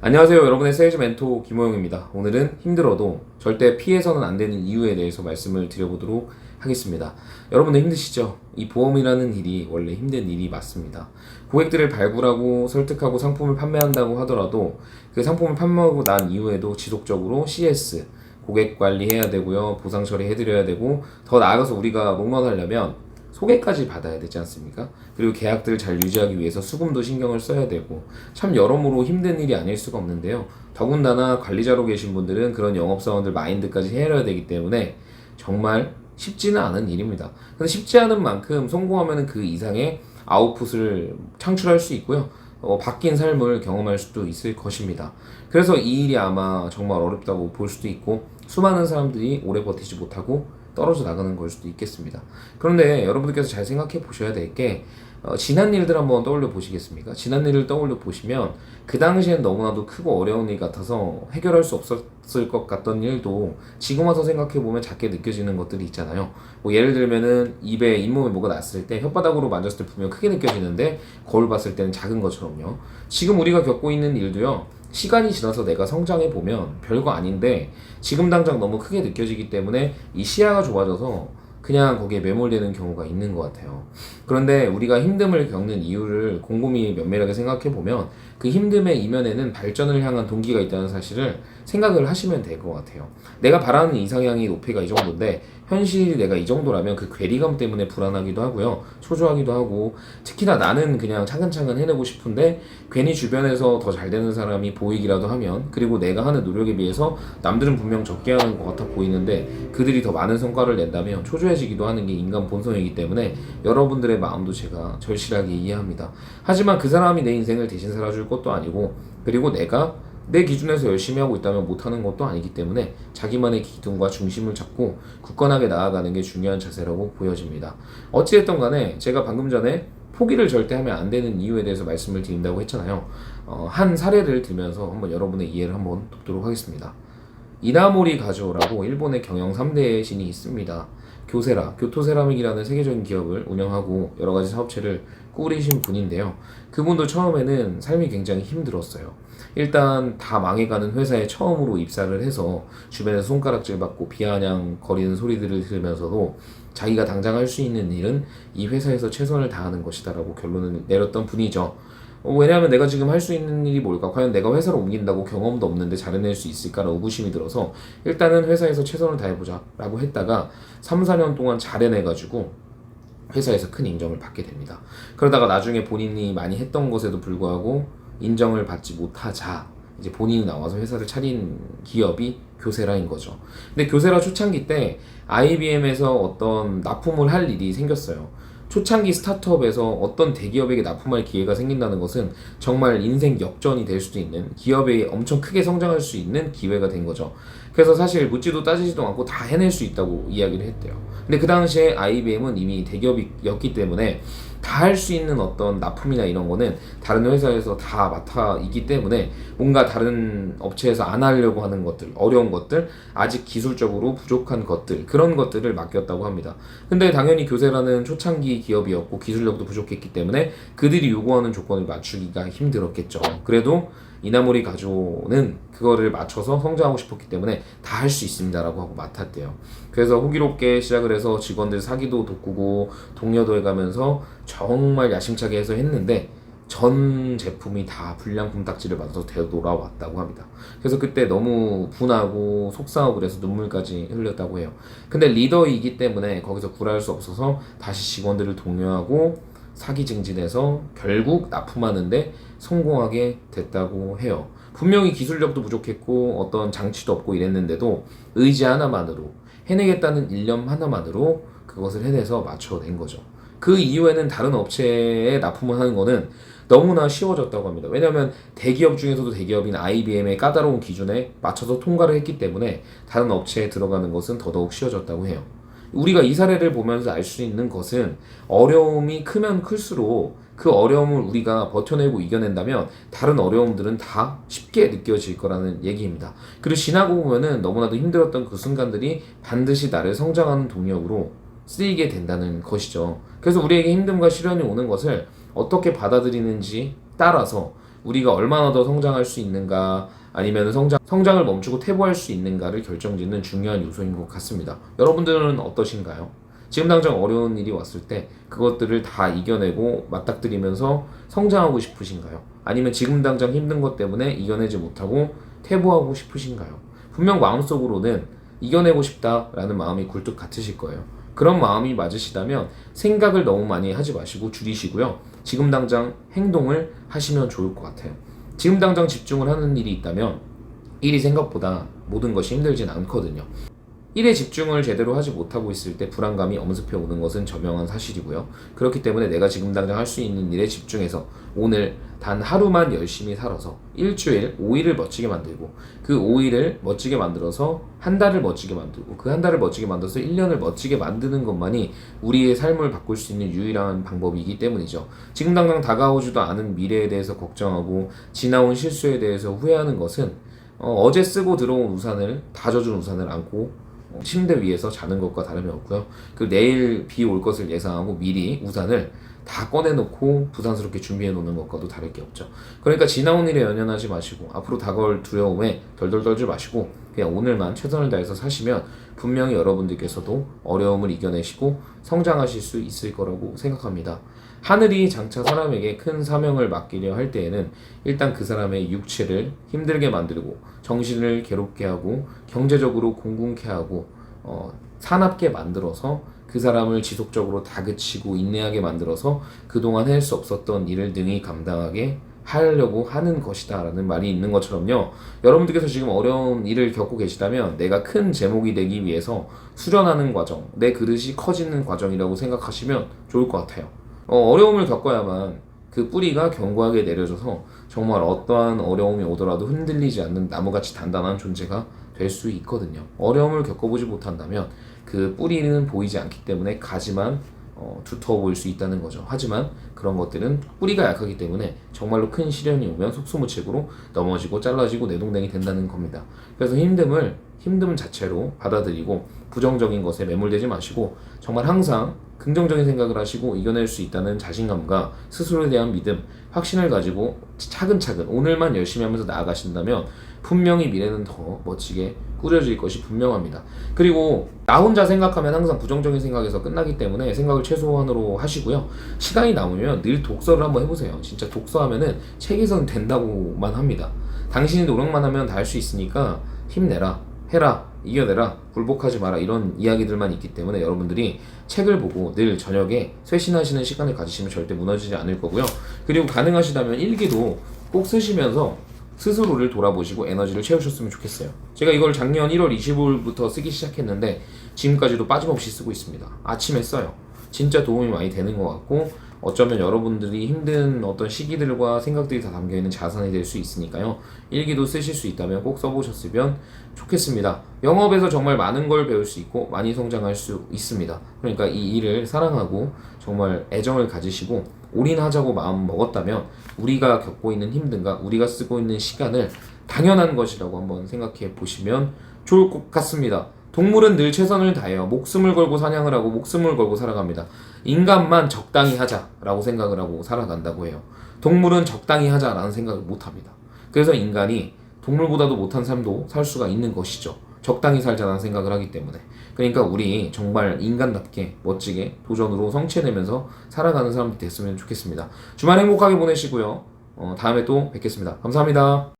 안녕하세요. 여러분의 세일즈 멘토 김호영입니다. 오늘은 힘들어도 절대 피해서는 안 되는 이유에 대해서 말씀을 드려보도록 하겠습니다. 여러분들 힘드시죠? 이 보험이라는 일이 원래 힘든 일이 맞습니다. 고객들을 발굴하고 설득하고 상품을 판매한다고 하더라도 그 상품을 판매하고 난 이후에도 지속적으로 CS, 고객 관리해야 되고요. 보상 처리해드려야 되고 더 나아가서 우리가 롱런하려면 소개까지 받아야 되지 않습니까? 그리고 계약들을 잘 유지하기 위해서 수금도 신경을 써야 되고 참 여러모로 힘든 일이 아닐 수가 없는데요. 더군다나 관리자로 계신 분들은 그런 영업사원들 마인드까지 헤아려야 되기 때문에 정말 쉽지는 않은 일입니다. 근데 쉽지 않은 만큼 성공하면 그 이상의 아웃풋을 창출할 수 있고요. 바뀐 삶을 경험할 수도 있을 것입니다. 그래서 이 일이 아마 정말 어렵다고 볼 수도 있고 수많은 사람들이 오래 버티지 못하고 떨어져 나가는 걸 수도 있겠습니다. 그런데 여러분들께서 잘 생각해 보셔야 될 게 지난 일들 한번 떠올려 보시겠습니까? 지난 일을 떠올려 보시면 그 당시엔 너무나도 크고 어려운 일 같아서 해결할 수 없었을 것 같던 일도 지금 와서 생각해 보면 작게 느껴지는 것들이 있잖아요. 뭐 예를 들면은 입에 잇몸에 뭐가 났을 때 혓바닥으로 만졌을 때 분명 크게 느껴지는데 거울 봤을 때는 작은 것처럼요. 지금 우리가 겪고 있는 일도요. 시간이 지나서 내가 성장해 보면 별거 아닌데 지금 당장 너무 크게 느껴지기 때문에 이 시야가 좁아져서 그냥 거기에 매몰되는 경우가 있는 것 같아요. 그런데 우리가 힘듦을 겪는 이유를 곰곰이 면밀하게 생각해 보면 그 힘듦의 이면에는 발전을 향한 동기가 있다는 사실을 생각을 하시면 될 것 같아요. 내가 바라는 이상향의 높이가 이 정도인데 현실이 내가 이 정도라면 그 괴리감 때문에 불안하기도 하고요. 초조하기도 하고 특히나 나는 그냥 차근차근 해내고 싶은데 괜히 주변에서 더 잘 되는 사람이 보이기라도 하면 그리고 내가 하는 노력에 비해서 남들은 분명 적게 하는 것 같아 보이는데 그들이 더 많은 성과를 낸다면 초조해지기도 하는 게 인간 본성이기 때문에 여러분들의 마음도 제가 절실하게 이해합니다. 하지만 그 사람이 내 인생을 대신 살아줄 것도 아니고 그리고 내가 내 기준에서 열심히 하고 있다면 못하는 것도 아니기 때문에 자기만의 기둥과 중심을 잡고 굳건하게 나아가는 게 중요한 자세라고 보여집니다. 어찌됐든 간에 제가 방금 전에 포기를 절대 하면 안 되는 이유에 대해서 말씀을 드린다고 했잖아요. 한 사례를 들면서 한번 여러분의 이해를 한번 돕도록 하겠습니다. 이나모리 가조라고 일본의 경영 3대 신이 있습니다. 교세라, 교토세라믹이라는 세계적인 기업을 운영하고 여러 가지 사업체를 꾸리신 분인데요. 그분도 처음에는 삶이 굉장히 힘들었어요. 일단 다 망해가는 회사에 처음으로 입사를 해서 주변에서 손가락질 받고 비아냥거리는 소리들을 들으면서도 자기가 당장 할 수 있는 일은 이 회사에서 최선을 다하는 것이다라고 결론을 내렸던 분이죠. 왜냐하면 내가 지금 할 수 있는 일이 뭘까? 과연 내가 회사를 옮긴다고 경험도 없는데 잘해낼 수 있을까라는 의구심이 들어서 일단은 회사에서 최선을 다해보자 라고 했다가 3, 4년 동안 잘해내가지고 회사에서 큰 인정을 받게 됩니다. 그러다가 나중에 본인이 많이 했던 것에도 불구하고 인정을 받지 못하자 이제 본인이 나와서 회사를 차린 기업이 교세라인 거죠. 근데 교세라 초창기 때 IBM에서 어떤 납품을 할 일이 생겼어요. 초창기 스타트업에서 어떤 대기업에게 납품할 기회가 생긴다는 것은 정말 인생 역전이 될 수도 있는 기업에 엄청 크게 성장할 수 있는 기회가 된 거죠. 그래서 사실 묻지도 따지지도 않고 다 해낼 수 있다고 이야기를 했대요. 근데 그 당시에 IBM은 이미 대기업이었기 때문에 다 할 수 있는 어떤 납품이나 이런 거는 다른 회사에서 다 맡아 있기 때문에 뭔가 다른 업체에서 안 하려고 하는 것들, 어려운 것들, 아직 기술적으로 부족한 것들, 그런 것들을 맡겼다고 합니다. 근데 당연히 교세라는 초창기 기업이었고 기술력도 부족했기 때문에 그들이 요구하는 조건을 맞추기가 힘들었겠죠. 그래도 이나모리 가조는 그거를 맞춰서 성장하고 싶었기 때문에 다 할 수 있습니다라고 하고 맡았대요. 그래서 호기롭게 시작을 해서 직원들 사기도 돋구고 동료도 해가면서 정말 야심차게 해서 했는데 전 제품이 다 불량품 딱지를 받아서 되돌아왔다고 합니다. 그래서 그때 너무 분하고 속상하고 그래서 눈물까지 흘렸다고 해요. 근데 리더이기 때문에 거기서 굴할 수 없어서 다시 직원들을 독려하고 사기 증진해서 결국 납품하는데 성공하게 됐다고 해요. 분명히 기술력도 부족했고 어떤 장치도 없고 이랬는데도 의지 하나만으로 해내겠다는 일념 하나만으로 그것을 해내서 맞춰낸 거죠. 그 이후에는 다른 업체에 납품을 하는 거는 너무나 쉬워졌다고 합니다. 왜냐하면 대기업 중에서도 대기업인 IBM의 까다로운 기준에 맞춰서 통과를 했기 때문에 다른 업체에 들어가는 것은 더더욱 쉬워졌다고 해요. 우리가 이 사례를 보면서 알 수 있는 것은 어려움이 크면 클수록 그 어려움을 우리가 버텨내고 이겨낸다면 다른 어려움들은 다 쉽게 느껴질 거라는 얘기입니다. 그리고 지나고 보면은 너무나도 힘들었던 그 순간들이 반드시 나를 성장하는 동력으로 쓰이게 된다는 것이죠. 그래서 우리에게 힘듦과 시련이 오는 것을 어떻게 받아들이는지 따라서 우리가 얼마나 더 성장할 수 있는가, 아니면 성장을 멈추고 퇴보할 수 있는가를 결정짓는 중요한 요소인 것 같습니다. 여러분들은 어떠신가요? 지금 당장 어려운 일이 왔을 때 그것들을 다 이겨내고 맞닥뜨리면서 성장하고 싶으신가요? 아니면 지금 당장 힘든 것 때문에 이겨내지 못하고 퇴보하고 싶으신가요? 분명 마음속으로는 이겨내고 싶다라는 마음이 굴뚝 같으실 거예요. 그런 마음이 맞으시다면 생각을 너무 많이 하지 마시고 줄이시고요. 지금 당장 행동을 하시면 좋을 것 같아요. 지금 당장 집중을 하는 일이 있다면 일이 생각보다 모든 것이 힘들진 않거든요. 일에 집중을 제대로 하지 못하고 있을 때 불안감이 엄습해 오는 것은 저명한 사실이고요. 그렇기 때문에 내가 지금 당장 할 수 있는 일에 집중해서 오늘 단 하루만 열심히 살아서 일주일 5일을 멋지게 만들고 그 5일을 멋지게 만들어서 한 달을 멋지게 만들고 그 한 달을 멋지게 만들어서 1년을 멋지게 만드는 것만이 우리의 삶을 바꿀 수 있는 유일한 방법이기 때문이죠. 지금 당장 다가오지도 않은 미래에 대해서 걱정하고 지나온 실수에 대해서 후회하는 것은 어제 쓰고 들어온 우산을 다 젖은 우산을 안고 침대 위에서 자는 것과 다름이 없고요. 그 내일 비 올 것을 예상하고 미리 우산을 다 꺼내놓고 부산스럽게 준비해 놓는 것과도 다를 게 없죠. 그러니까 지나온 일에 연연하지 마시고 앞으로 다가올 두려움에 덜덜 떨지 마시고 그냥 오늘만 최선을 다해서 사시면 분명히 여러분들께서도 어려움을 이겨내시고 성장하실 수 있을 거라고 생각합니다. 하늘이 장차 사람에게 큰 사명을 맡기려 할 때에는 일단 그 사람의 육체를 힘들게 만들고 정신을 괴롭게 하고 경제적으로 공공케 하고 사납게 만들어서 그 사람을 지속적으로 다그치고 인내하게 만들어서 그동안 할 수 없었던 일을 능히 감당하게 하려고 하는 것이다 라는 말이 있는 것처럼요. 여러분들께서 지금 어려운 일을 겪고 계시다면 내가 큰 제목이 되기 위해서 수련하는 과정, 내 그릇이 커지는 과정이라고 생각하시면 좋을 것 같아요. 어려움을 겪어야만 그 뿌리가 견고하게 내려져서 정말 어떠한 어려움이 오더라도 흔들리지 않는 나무같이 단단한 존재가 될 수 있거든요. 어려움을 겪어보지 못한다면 그 뿌리는 보이지 않기 때문에 가지만 두터워 보일 수 있다는 거죠. 하지만 그런 것들은 뿌리가 약하기 때문에 정말로 큰 시련이 오면 속수무책으로 넘어지고 잘라지고 내동댕이 된다는 겁니다. 그래서 힘듦 자체로 받아들이고 부정적인 것에 매몰되지 마시고 정말 항상 긍정적인 생각을 하시고 이겨낼 수 있다는 자신감과 스스로에 대한 믿음, 확신을 가지고 차근차근 오늘만 열심히 하면서 나아가신다면 분명히 미래는 더 멋지게 꾸려질 것이 분명합니다. 그리고 나 혼자 생각하면 항상 부정적인 생각에서 끝나기 때문에 생각을 최소한으로 하시고요. 시간이 남으면 늘 독서를 한번 해보세요. 진짜 독서하면은 책에서는 된다고만 합니다. 당신이 노력만 하면 다 할 수 있으니까 힘내라, 해라, 이겨내라, 굴복하지 마라 이런 이야기들만 있기 때문에 여러분들이 책을 보고 늘 저녁에 쇄신하시는 시간을 가지시면 절대 무너지지 않을 거고요. 그리고 가능하시다면 일기도 꼭 쓰시면서 스스로를 돌아보시고 에너지를 채우셨으면 좋겠어요. 제가 이걸 작년 1월 25일부터 쓰기 시작했는데 지금까지도 빠짐없이 쓰고 있습니다. 아침에 써요. 진짜 도움이 많이 되는 것 같고 어쩌면 여러분들이 힘든 어떤 시기들과 생각들이 다 담겨있는 자산이 될 수 있으니까요. 일기도 쓰실 수 있다면 꼭 써보셨으면 좋겠습니다. 영업에서 정말 많은 걸 배울 수 있고 많이 성장할 수 있습니다. 그러니까 이 일을 사랑하고 정말 애정을 가지시고 올인하자고 마음 먹었다면 우리가 겪고 있는 힘듦과 우리가 쓰고 있는 시간을 당연한 것이라고 한번 생각해 보시면 좋을 것 같습니다. 동물은 늘 최선을 다해요. 목숨을 걸고 사냥을 하고 목숨을 걸고 살아갑니다. 인간만 적당히 하자라고 생각을 하고 살아간다고 해요. 동물은 적당히 하자라는 생각을 못합니다. 그래서 인간이 동물보다도 못한 삶도 살 수가 있는 것이죠. 적당히 살자라는 생각을 하기 때문에. 그러니까 우리 정말 인간답게 멋지게 도전으로 성취해내면서 살아가는 사람들이 됐으면 좋겠습니다. 주말 행복하게 보내시고요. 다음에 또 뵙겠습니다. 감사합니다.